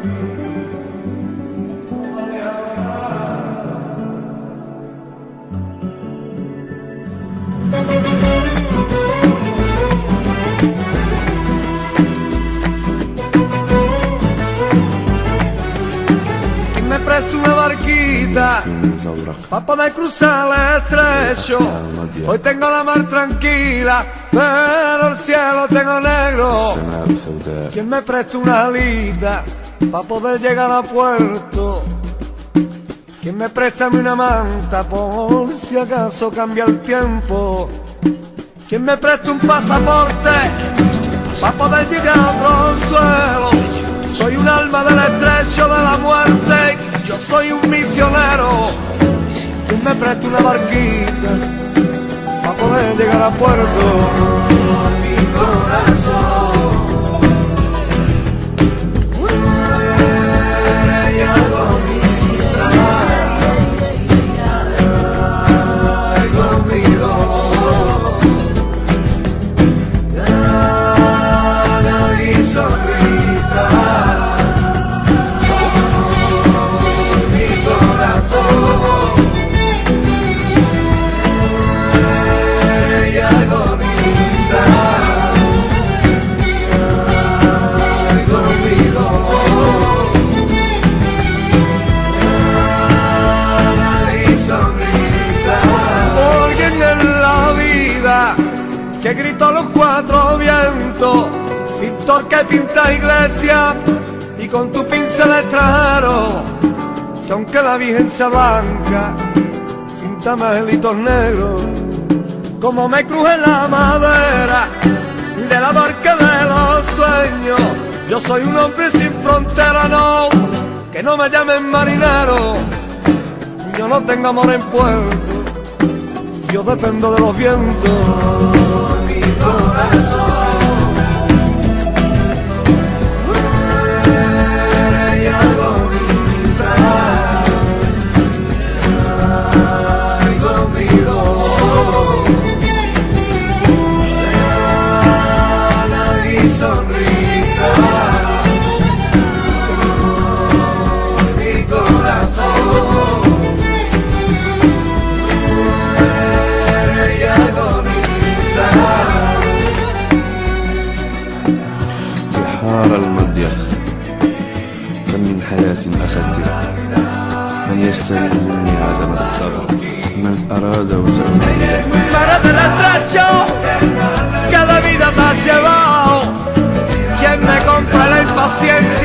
Me presto una barquita pa' poder cruzar el estrecho. Hoy tengo la mar tranquila, pero el cielo tengo negro. ¿Quién me presta una alita pa' poder llegar a puerto? ¿Quién me presta una manta por si acaso cambia el tiempo? ¿Quién me presta un pasaporte pa' poder llegar a otro suelo? Soy un alma del estrecho de la muerte, yo soy un misionero. ¿Quién me presta una barquita para poder llegar a puerto? Mi corazón muere y agoniza. Ay, conmigo gana y sonrisa. Que gritó a los cuatro vientos, pintor que pinta iglesia y con tu pincel extranjero, que aunque la Virgen sea blanca, píntame angelitos negros. Como me cruje la madera de la barca de los sueños, yo soy un hombre sin frontera, no, que no me llamen marinero. Yo no tengo amor en puerto, yo dependo de los vientos. Mi corazón muere y agoniza. Ay, conmigo gana y sonrisa. Mi corazón muere y agoniza. بحار المضيق كم من حياة أخذتها، من يجتنب مني عدم الصبر، من أراد وسأمنيه. Para del estrecho que de vida te has llevado, quien me compra la impaciencia